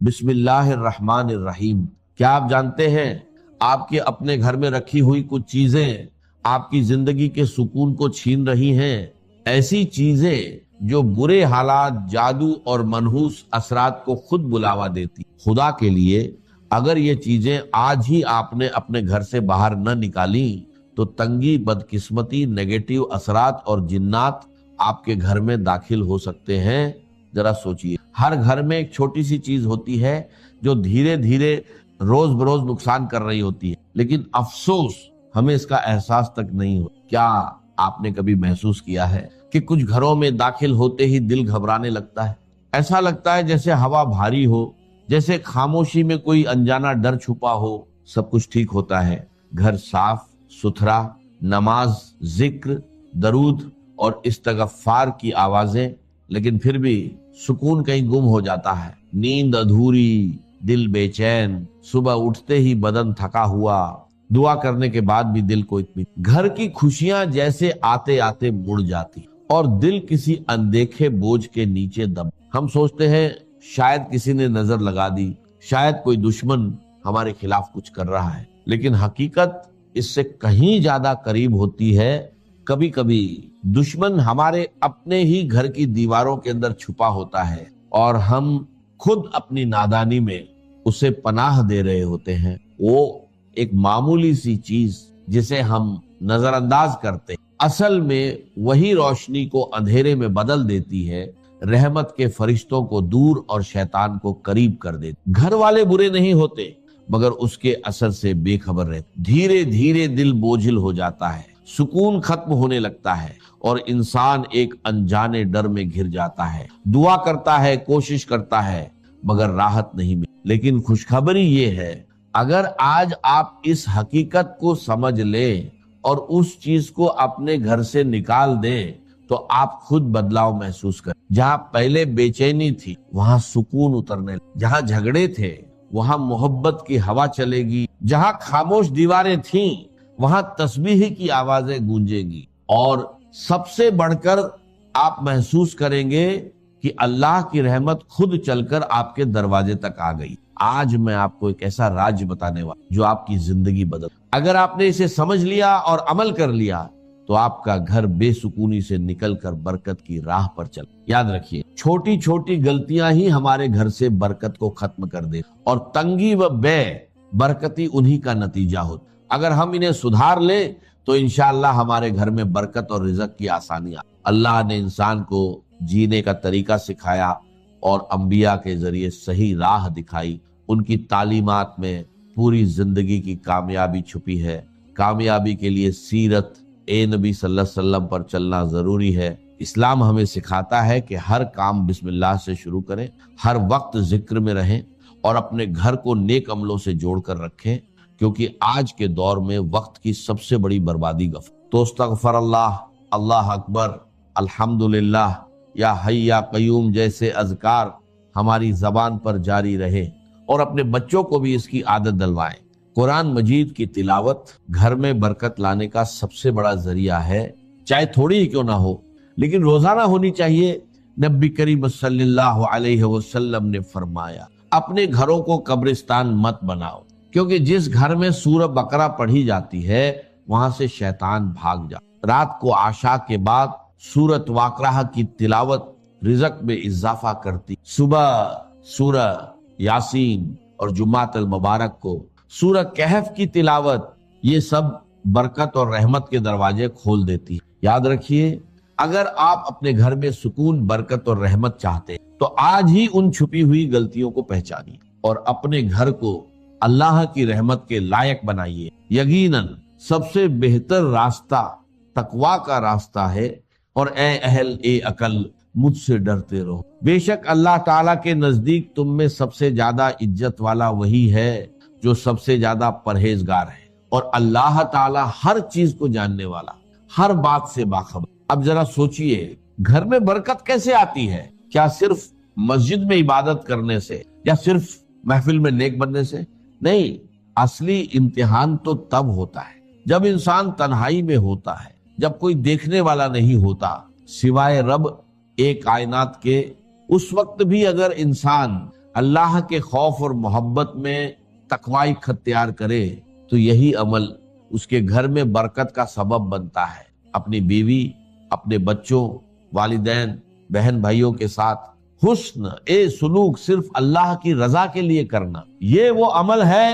بسم اللہ الرحمن الرحیم۔ کیا آپ جانتے ہیں آپ کے اپنے گھر میں رکھی ہوئی کچھ چیزیں آپ کی زندگی کے سکون کو چھین رہی ہیں؟ ایسی چیزیں جو برے حالات، جادو اور منحوس اثرات کو خود بلاوا دیتی۔ خدا کے لیے اگر یہ چیزیں آج ہی آپ نے اپنے گھر سے باہر نہ نکالی تو تنگی، بدقسمتی، نیگیٹو اثرات اور جنات آپ کے گھر میں داخل ہو سکتے ہیں۔ ذرا سوچئے، ہر گھر میں ایک چھوٹی سی چیز ہوتی ہے جو دھیرے دھیرے روز بروز نقصان کر رہی ہوتی ہے، لیکن افسوس ہمیں اس کا احساس تک نہیں ہو۔ کیا آپ نے کبھی محسوس کیا ہے کہ کچھ گھروں میں داخل ہوتے ہی دل گھبرانے لگتا ہے؟ ایسا لگتا ہے جیسے ہوا بھاری ہو، جیسے خاموشی میں کوئی انجانا ڈر چھپا ہو۔ سب کچھ ٹھیک ہوتا ہے، گھر صاف ستھرا، نماز، ذکر، درود اور استغفار کی آوازیں، لیکن پھر بھی سکون کہیں گم ہو جاتا ہے۔ نیند ادھوری، دل بے چین، صبح اٹھتے ہی بدن تھکا ہوا، دعا کرنے کے بعد بھی دل کو اطمینان۔ گھر کی خوشیاں جیسے آتے آتے مڑ جاتی اور دل کسی اندیکھے بوجھ کے نیچے دب۔ ہم سوچتے ہیں شاید کسی نے نظر لگا دی، شاید کوئی دشمن ہمارے خلاف کچھ کر رہا ہے، لیکن حقیقت اس سے کہیں زیادہ قریب ہوتی ہے۔ کبھی کبھی دشمن ہمارے اپنے ہی گھر کی دیواروں کے اندر چھپا ہوتا ہے اور ہم خود اپنی نادانی میں اسے پناہ دے رہے ہوتے ہیں۔ وہ ایک معمولی سی چیز جسے ہم نظر انداز کرتے ہیں، اصل میں وہی روشنی کو اندھیرے میں بدل دیتی ہے، رحمت کے فرشتوں کو دور اور شیطان کو قریب کر دیتی۔ گھر والے برے نہیں ہوتے، مگر اس کے اثر سے بے خبر رہتے۔ دھیرے دھیرے دل بوجھل ہو جاتا ہے، سکون ختم ہونے لگتا ہے اور انسان ایک انجانے ڈر میں گھر جاتا ہے۔ دعا کرتا ہے، کوشش کرتا ہے، مگر راحت نہیں ملتی۔ لیکن خوشخبری یہ ہے، اگر آج آپ اس حقیقت کو سمجھ لیں اور اس چیز کو اپنے گھر سے نکال دیں تو آپ خود بدلاؤ محسوس کریں۔ جہاں پہلے بے چینی تھی وہاں سکون اترنے لگے، جہاں جھگڑے تھے وہاں محبت کی ہوا چلے گی، جہاں خاموش دیواریں تھیں وہاں تسبیح کی آوازیں گونجیں گی، اور سب سے بڑھ کر آپ محسوس کریں گے کہ اللہ کی رحمت خود چل کر آپ کے دروازے تک آ گئی۔ آج میں آپ کو ایک ایسا راز بتانے والا جو آپ کی زندگی بدل۔ اگر آپ نے اسے سمجھ لیا اور عمل کر لیا تو آپ کا گھر بے سکونی سے نکل کر برکت کی راہ پر چل۔ یاد رکھیے، چھوٹی چھوٹی غلطیاں ہی ہمارے گھر سے برکت کو ختم کر دے، اور تنگی و بے برکتی انہی کا نتیجہ ہوتا۔ اگر ہم انہیں سدھار لیں تو انشاءاللہ ہمارے گھر میں برکت اور رزق کی آسانیاں۔ اللہ نے انسان کو جینے کا طریقہ سکھایا اور انبیاء کے ذریعے صحیح راہ دکھائی۔ ان کی تعلیمات میں پوری زندگی کی کامیابی چھپی ہے۔ کامیابی کے لیے سیرت نبی صلی اللہ علیہ وسلم پر چلنا ضروری ہے۔ اسلام ہمیں سکھاتا ہے کہ ہر کام بسم اللہ سے شروع کریں، ہر وقت ذکر میں رہیں اور اپنے گھر کو نیک عملوں سے جوڑ کر رکھیں، کیونکہ آج کے دور میں وقت کی سب سے بڑی بربادی غفلت۔ تو استغفر اللہ، اللہ اکبر، الحمدللہ، یا حی یا قیوم جیسے اذکار ہماری زبان پر جاری رہے، اور اپنے بچوں کو بھی اس کی عادت دلوائیں۔ قرآن مجید کی تلاوت گھر میں برکت لانے کا سب سے بڑا ذریعہ ہے، چاہے تھوڑی ہی کیوں نہ ہو، لیکن روزانہ ہونی چاہیے۔ نبی کریم صلی اللہ علیہ وسلم نے فرمایا، اپنے گھروں کو قبرستان مت بناؤ، کیونکہ جس گھر میں سورہ بقرہ پڑھی جاتی ہے وہاں سے شیطان بھاگ جاتا۔ رات کو عشاء کے بعد سورۃ واقعہ کی تلاوت رزق میں اضافہ کرتی۔ صبح سورہ یاسین اور جمعۃ المبارک کو سورہ کہف کی تلاوت، یہ سب برکت اور رحمت کے دروازے کھول دیتی ہے۔ یاد رکھیے، اگر آپ اپنے گھر میں سکون، برکت اور رحمت چاہتے ہیں تو آج ہی ان چھپی ہوئی غلطیوں کو پہچانیے اور اپنے گھر کو اللہ کی رحمت کے لائق بنائیے۔ یقیناً سب سے بہتر راستہ تقویٰ کا راستہ ہے، اور اے اہل عقل مجھ سے ڈرتے رہو۔ بے شک اللہ تعالیٰ کے نزدیک تم میں سب سے زیادہ عزت والا وہی ہے جو سب سے زیادہ پرہیزگار ہے، اور اللہ تعالیٰ ہر چیز کو جاننے والا، ہر بات سے باخبر۔ اب ذرا سوچئے، گھر میں برکت کیسے آتی ہے؟ کیا صرف مسجد میں عبادت کرنے سے یا صرف محفل میں نیک بننے سے؟ نہیں، اصلی امتحان تو تب ہوتا ہے جب انسان تنہائی میں ہوتا ہے، جب کوئی دیکھنے والا نہیں ہوتا سوائے رب ایک کائنات کے۔ اس وقت بھی اگر انسان اللہ کے خوف اور محبت میں تقوی اختیار کرے تو یہی عمل اس کے گھر میں برکت کا سبب بنتا ہے۔ اپنی بیوی، اپنے بچوں، والدین، بہن بھائیوں کے ساتھ حسن سلوک صرف اللہ کی رضا کے لیے کرنا، یہ وہ عمل ہے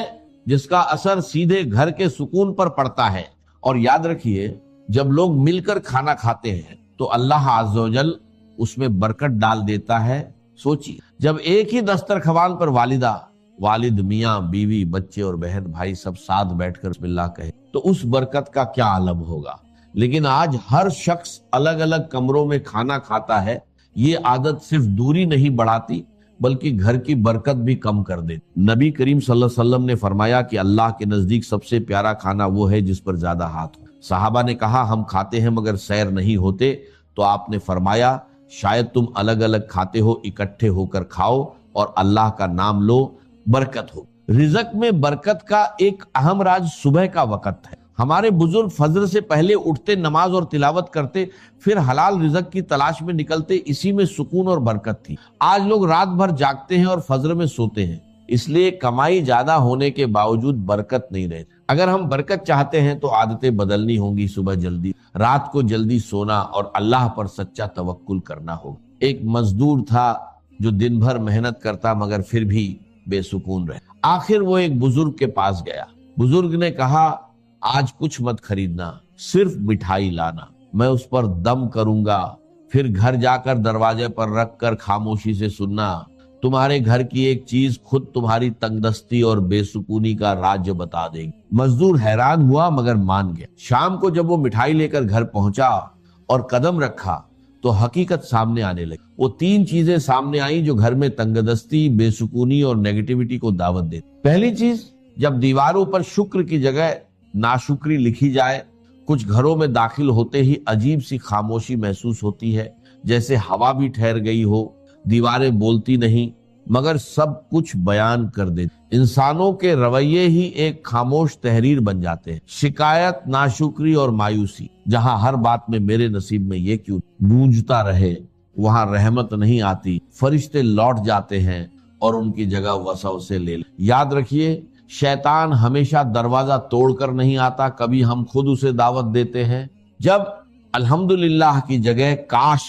جس کا اثر سیدھے گھر کے سکون پر پڑتا ہے۔ اور یاد رکھیے، جب لوگ مل کر کھانا کھاتے ہیں تو اللہ عز و جل اس میں برکت ڈال دیتا ہے۔ سوچیے، جب ایک ہی دسترخوان پر والدہ، والد، میاں، بیوی، بچے اور بہن بھائی سب ساتھ بیٹھ کر بسم اللہ کہے تو اس برکت کا کیا عالم ہوگا۔ لیکن آج ہر شخص الگ الگ کمروں میں کھانا کھاتا ہے۔ یہ عادت صرف دوری نہیں بڑھاتی بلکہ گھر کی برکت بھی کم کر دیتی۔ نبی کریم صلی اللہ علیہ وسلم نے فرمایا کہ اللہ کے نزدیک سب سے پیارا کھانا وہ ہے جس پر زیادہ ہاتھ ہو۔ صحابہ نے کہا ہم کھاتے ہیں مگر سیر نہیں ہوتے، تو آپ نے فرمایا شاید تم الگ الگ کھاتے ہو، اکٹھے ہو کر کھاؤ اور اللہ کا نام لو، برکت ہو۔ رزق میں برکت کا ایک اہم راز صبح کا وقت ہے۔ ہمارے بزرگ فجر سے پہلے اٹھتے، نماز اور تلاوت کرتے، پھر حلال رزق کی تلاش میں نکلتے، اسی میں سکون اور برکت تھی۔ آج لوگ رات بھر جاگتے ہیں اور فجر میں سوتے ہیں، اس لیے کمائی زیادہ ہونے کے باوجود برکت نہیں رہتی۔ اگر ہم برکت چاہتے ہیں تو عادتیں بدلنی ہوں گی، صبح جلدی، رات کو جلدی سونا اور اللہ پر سچا توکل کرنا ہوگا۔ ایک مزدور تھا جو دن بھر محنت کرتا مگر پھر بھی بے سکون رہے۔ آخر وہ ایک بزرگ کے پاس گیا۔ بزرگ نے کہا آج کچھ مت خریدنا، صرف مٹھائی لانا، میں اس پر دم کروں گا، پھر گھر جا کر دروازے پر رکھ کر خاموشی سے سننا، تمہارے گھر کی ایک چیز خود تمہاری تنگ دستی اور بے سکونی کا راز بتا دے گی۔ مزدور حیران ہوا مگر مان گیا۔ شام کو جب وہ مٹھائی لے کر گھر پہنچا اور قدم رکھا تو حقیقت سامنے آنے لگی۔ وہ تین چیزیں سامنے آئیں جو گھر میں تنگ دستی، بے سکونی اور نیگیٹیوٹی کو دعوت دیتی۔ پہلی چیز، جب دیواروں پر شکر کی جگہ ناشکری لکھی جائے، کچھ گھروں میں داخل ہوتے ہی عجیب سی خاموشی محسوس ہوتی ہے، جیسے ہوا بھی ٹھہر گئی ہو، دیواریں بولتی نہیں مگر سب کچھ بیان کر دیتی۔ انسانوں کے رویے ہی ایک خاموش تحریر بن جاتے ہیں۔ شکایت، ناشکری اور مایوسی، جہاں ہر بات میں میرے نصیب میں یہ کیوں گونجتا رہے، وہاں رحمت نہیں آتی، فرشتے لوٹ جاتے ہیں اور ان کی جگہ وسوسے لے لیں۔ یاد رکھیے، شیطان ہمیشہ دروازہ توڑ کر نہیں آتا، کبھی ہم خود اسے دعوت دیتے ہیں۔ جب الحمدللہ کی جگہ کاش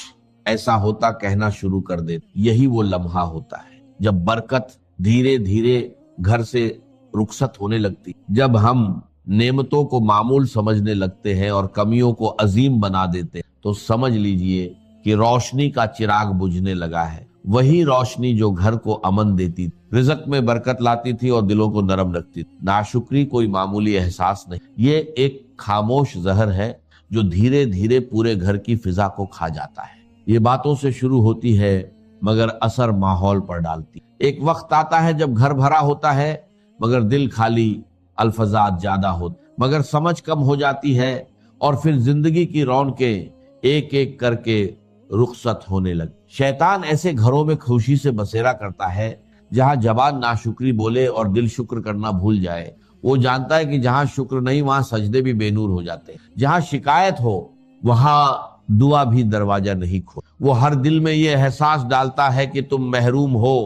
ایسا ہوتا کہنا شروع کر دیتے، یہی وہ لمحہ ہوتا ہے جب برکت دھیرے دھیرے گھر سے رخصت ہونے لگتی، جب ہم نعمتوں کو معمول سمجھنے لگتے ہیں اور کمیوں کو عظیم بنا دیتے ہیں، تو سمجھ لیجئے کہ روشنی کا چراغ بجھنے لگا ہے، وہی روشنی جو گھر کو امن دیتی تھی، رزق میں برکت لاتی تھی اور دلوں کو نرم رکھتی تھی۔ ناشکری کوئی معمولی احساس نہیں، یہ ایک خاموش زہر ہے جو دھیرے دھیرے پورے گھر کی فضا کو کھا جاتا ہے۔ یہ باتوں سے شروع ہوتی ہے مگر اثر ماحول پر ڈالتی۔ ایک وقت آتا ہے جب گھر بھرا ہوتا ہے مگر دل خالی، الفاظات زیادہ ہوتے مگر سمجھ کم ہو جاتی ہے، اور پھر زندگی کی رونقیں ایک ایک کر کے رخصت ہونے لگی۔ شیطان ایسے گھروں میں خوشی سے بسیرا کرتا ہے جہاں زبان ناشکری بولے اور دل شکر کرنا بھول جائے۔ وہ جانتا ہے کہ جہاں شکر نہیں وہاں سجدے بھی بے نور ہو جاتے ہیں، جہاں شکایت ہو وہاں دعا بھی دروازہ نہیں کھول۔ وہ ہر دل میں یہ احساس ڈالتا ہے کہ تم محروم ہو،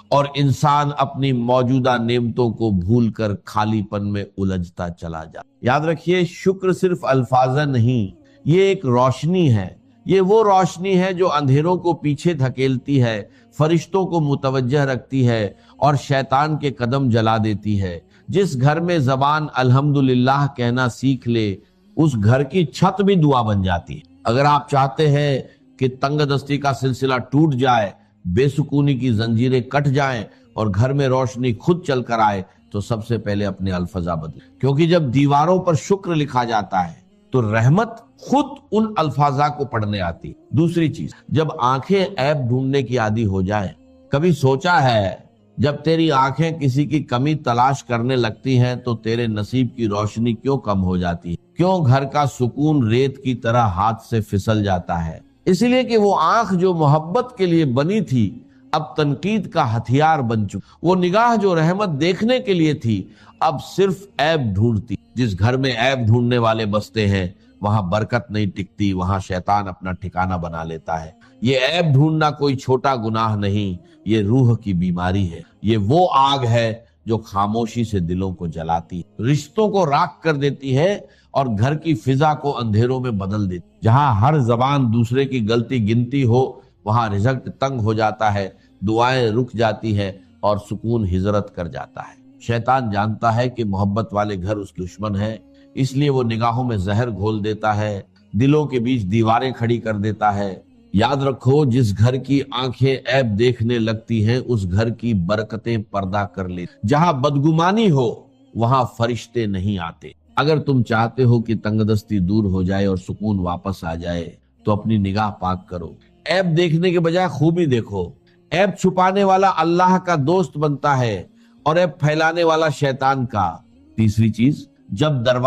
اور انسان اپنی موجودہ نعمتوں کو بھول کر خالی پن میں الجھتا چلا جاتا۔ یاد رکھیے، شکر صرف الفاظ نہیں، یہ ایک روشنی ہے۔ یہ وہ روشنی ہے جو اندھیروں کو پیچھے دھکیلتی ہے، فرشتوں کو متوجہ رکھتی ہے اور شیطان کے قدم جلا دیتی ہے۔ جس گھر میں زبان الحمدللہ کہنا سیکھ لے، اس گھر کی چھت بھی دعا بن جاتی ہے۔ اگر آپ چاہتے ہیں کہ تنگ دستی کا سلسلہ ٹوٹ جائے، بے سکونی کی زنجیریں کٹ جائیں اور گھر میں روشنی خود چل کر آئے، تو سب سے پہلے اپنے الفاظ بدلیں، کیونکہ جب دیواروں پر شکر لکھا جاتا ہے تو رحمت خود ان الفاظا کو پڑھنے آتی۔ دوسری چیز، جب آنکھیں عیب ڈھونڈنے کی عادی ہو جائیں، کبھی سوچا ہے جب تیری آنکھیں کسی کی کمی تلاش کرنے لگتی ہیں تو تیرے نصیب کی روشنی کیوں کم ہو جاتی ہے؟ کیوں گھر کا سکون ریت کی طرح ہاتھ سے پھسل جاتا ہے؟ اس لیے کہ وہ آنکھ جو محبت کے لیے بنی تھی اب تنقید کا ہتھیار بن چکی۔ وہ نگاہ جو رحمت دیکھنے کے لیے تھی اب صرف عیب ڈھونڈتی۔ جس گھر میں عیب ڈھونڈنے والے بستے ہیں وہاں برکت نہیں ٹکتی، وہاں شیطان اپنا ٹھکانہ بنا لیتا ہے۔ یہ عیب ڈھونڈنا کوئی چھوٹا گناہ نہیں، یہ روح کی بیماری ہے۔ یہ وہ آگ ہے جو خاموشی سے دلوں کو جلاتی ہے، رشتوں کو راکھ کر دیتی ہے اور گھر کی فضا کو اندھیروں میں بدل دیتی ہے۔ جہاں ہر زبان دوسرے کی غلطی گنتی ہو، وہاں رزق تنگ ہو جاتا ہے، دعائیں رک جاتی ہیں اور سکون ہجرت کر جاتا ہے۔ شیطان جانتا ہے کہ محبت والے گھر اس دشمن ہے، اس لیے وہ نگاہوں میں زہر گھول دیتا ہے، دلوں کے بیچ دیواریں کھڑی کر دیتا ہے۔ یاد رکھو، جس گھر کی آنکھیں عیب دیکھنے لگتی ہیں اس گھر کی برکتیں پردہ کر لیتی۔ جہاں بدگمانی ہو وہاں فرشتے نہیں آتے۔ اگر تم چاہتے ہو کہ تنگ دستی دور ہو جائے اور سکون واپس آ جائے تو اپنی نگاہ پاک کرو، عیب دیکھنے کے بجائے خوبی دیکھو۔ عیب چھپانے والا اللہ کا دوست بنتا ہے اور عیب پھیلانے والا شیطان کا۔ تیسری چیز، جب دروازہ